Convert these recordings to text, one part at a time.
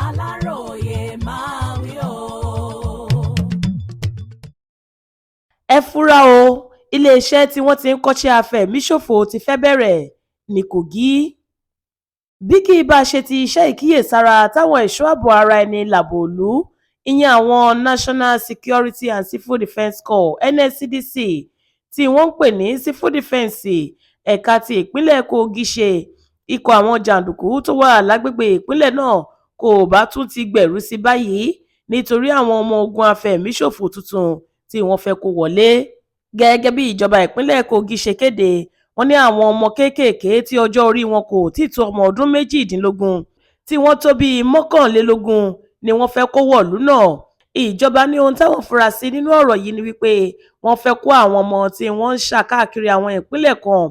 Aláròyé máa wí o. Ẹ fura o, iléeṣẹ́ tí wọ́n ti ń kọ́ṣẹ́ afẹ̀míṣòfò ti fẹ́ bẹ̀rẹ̀ ní Kogi. Bí kì í bá ṣe ti iṣẹ́ ìkíyèsára táwọn ẹ̀ṣọ́ ààbò ara ẹni làbò ìlú, ìyẹn àwọn National Security and Civil Defence Corps NSCDC tí wọ́n ń pè ní Civil Defence ẹ̀ka ti ìpínlẹ̀ Kogi ṣe, ikọ̀ àwọn jàǹdùkú tó wà lágbègbè ìpínlẹ̀ náà kò bá tún ti gbẹ̀rú sí báyìí nítorí àwọn ọmọ ogun afẹ̀míṣòfò tuntun tí wọ́n fẹ́ kó wọlé. Gẹ́gẹ́ bí ìjọba ìpínlẹ̀ Kogi ṣe kéde, wọ́n ní àwọn ọmọ kéékèèké tí ọjọ́ orí wọn kò tí tó ọmọ ọdún méjìdínlógún tí wọ́n tó bíi mọ́kànlélógún ni wọ́n fẹ́ kó wọ̀lú náà. Ìjọba ní ohun táwọn fura sí nínú ọ̀rọ̀ yìí ni wípé wọ́n fẹ́ kó àwọn ọmọ tí wọ́n ń ṣàkáàkiri àwọn ìpínlẹ̀ kan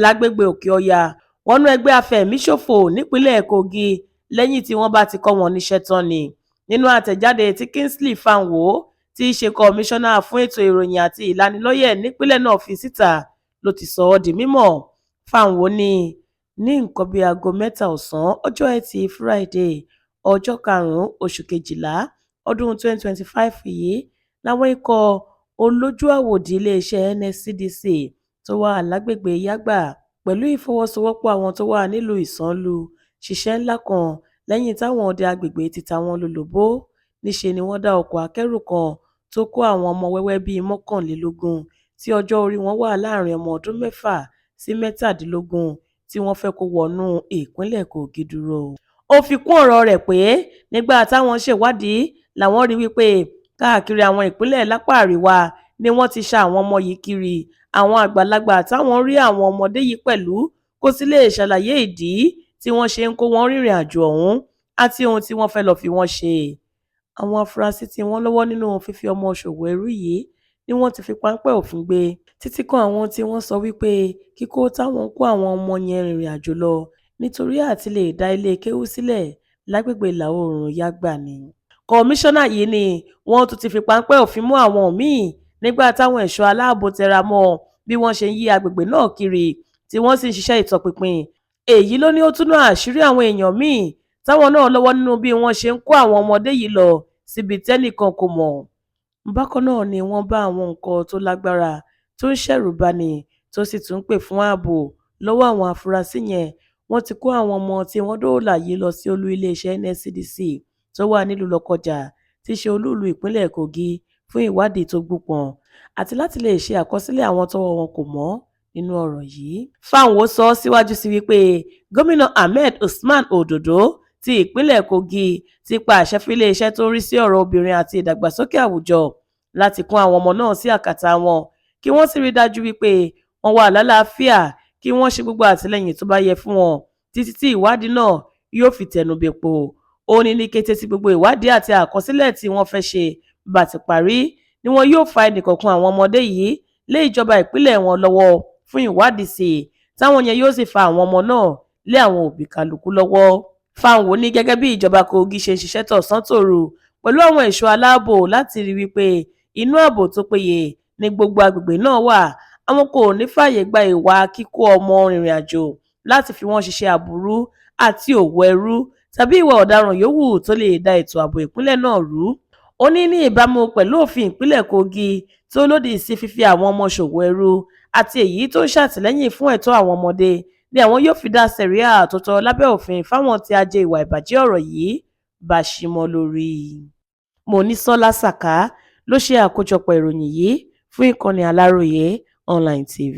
lágbègbè Òkè Ọya wọnú ẹgbẹ́ afẹ̀míṣòfò nípínlẹ̀ Kogi lẹ́yìn tí wọ́n bá ti kọ́ wọn níṣẹ́ tán ni. Nínú àtẹ̀jáde tí Kingsley Fanwo tí í ṣe kọmíṣánná fún ètò ìròyìn àti ìlanilọ́yẹ̀ nípínlẹ̀ náà fi síta ló ti sọ ọ́ di mímọ̀. Fanwo ní nǹkan bíi aago 3 ọ̀sán ọjọ́ Ẹtì Friday ọjọ́ 5 oṣù Kejìlá ọdún 2025 yìí láwọn ikọ̀ olójú àwòdì iléeṣẹ́ NSCDC tó wà lágbègbè Yagba pẹ̀lú ìfọwọ́sowọ́pọ̀ àwọn tó wà nílùú Ìsànlú ṣiṣẹ́ ńlá kan lẹ́yìn táwọn ọdẹ agbègbè ti ta wọ́n lólobó. Níṣe ni wọ́n dá ọkọ̀ akẹ́rù kan tó kó àwọn ọmọ wẹ́wẹ́ bíi 21 tí ọjọ́ orí wọn wà láàrin ọmọ ọdún 6 sí 17 tí wọ́n fẹ́ kó wọnú ìpínlẹ̀ Kogi dúró. Ó fi kún ọ̀rọ̀ rẹ̀ pé nígbà táwọn ṣèwádìí làwọn rí wípé káàkiri àwọn ìpínlẹ̀ lápá àríwá ni wọ́n ti ṣa àwọn ọmọ yìí kiri. Àwọn àgbàlagbà táwọn rí àwọn ọmọdé yìí pẹ̀lú kò sì lè ṣàlàyé ìdí tí wọ́n ṣe ń kó wọn rìnrìn àjò ọ̀hún àti ohun tí wọ́n fẹ́ lọ fi wọ́n ṣe. Àwọn afurasí tí wọ́n lọ́wọ́ nínú fífi ọmọ ṣòwò ẹrú yìí ni wọ́n ti fi páńpẹ́ òfin gbé títí kan àwọn tí wọ́n sọ wípé kíkó táwọn kó àwọn ọmọ yẹn rìnrìn àjò lọ nítorí àti lè dá ilé kéwú sílẹ̀ lágbègbè ìlà oòrùn Yagba ni. Kọmíṣánná yìí ni wọ́n tún ti fi páńpẹ́ òfin mú àwọn míì nígbà táwọn ẹ̀ṣọ́ aláàbò tẹra mọ́ bí wọ́n ṣe ń yí agbègbè náà kiri tí wọ́n sì ń ṣiṣẹ́ ìtọpinpin. Èyí ló ní ó túnú àṣírí àwọn èèyàn míì táwọn náà lọ́wọ́ nínú bí wọ́n ṣe ń kó àwọn ọmọdé yìí lọ síbi tẹ́nìkan kò mọ̀. Bákan náà ni wọ́n bá àwọn nǹkan tó lágbára tó ń ṣẹ̀rù bani tó sì tún pè fún ààbò lọ́wọ́ àwọn afurasí yẹn. Wọ́n ti kó àwọn ọmọ tí wọ́n dóòlà yìí lọ sí olú iléeṣẹ́ NSCDC tó wà nílùú Lọ́kọ́jà tí í ṣe olúùlú ìpínlẹ̀ Kogi fún ìwádìí tó gbópọn àti láti lè ṣe àkọsílẹ̀ àwọn tọ́wọ́ wọn kò mọ́ nínú ọ̀rọ̀ yìí. Fanwo sọ síwájú sí wípé gómìnà Ahmed Usman Ododo ti ìpínlẹ̀ Kogi ti pa àṣẹ fún iléeṣẹ́ tó ń rí sí ọ̀rọ̀ obìnrin àti ìdàgbàsókè àwùjọ láti kún àwọn ọmọ náà sí àkàtà wọn kí wọ́n sì rí dájú wípé wọ́n wà lálàáfíà kí wọ́n ṣe gbogbo àtìlẹ́yìn tó bá yẹ fún wọn títí tí ìwádìí náà yóò fi tẹnu bẹ̀pò. Ó ní ní kété tí gbogbo ìwádìí àti àkọsílẹ̀ tí wọ́n fẹ́ ṣe bá ti parí ni wọn yóò fa ẹnìkọ̀ọ̀kan àwọn ọmọdé yìí lé ìjọba ìpínlẹ̀ wọn lọ́wọ́ fún ìwádìí sí i táwọn yẹn yóò sì fa àwọn ọmọ náà lé àwọn òbí kálukú lọ́wọ́. Fanwo ní gẹ́gẹ́ bí ìjọba Kogi ṣe ń ṣiṣẹ́ tọ̀sán tòru pẹ̀lú àwọn ẹ̀ṣọ́ aláàbò láti rí wípé inú ààbò tó péye ní gbogbo agbègbè náà wà. Àwọn kò ní fààyè gba ìwà kíkó ọmọ rìnrìn àjò láti fi wọ́n ṣiṣẹ́ aburú àti òwò ẹrú tàbí ìwà ọ̀daràn yòówù tó lè da ètò ààbò ìpínlẹ̀ náà rú. Ó ní ìbámu pẹ̀lú òfin ìpínlẹ̀ Kogi tó lòdì sí fífi àwọn ọmọ ṣòwò ẹrú àti èyí tó ń ṣàtìlẹ́yìn fún ẹ̀tọ́ àwọn ọmọdé ni àwọn yóò fi dá sẹ̀ríà tó tọ́ lábẹ́ òfin fáwọn tí ajé ìwà ìbàjẹ́ ọ̀rọ̀ yìí bá ṣì mọ́ lórí. Monísọ́lá Sàká ló ṣe àkójọpọ̀ ìròyìn yìí fún ìkànnì Aláròyé Online TV.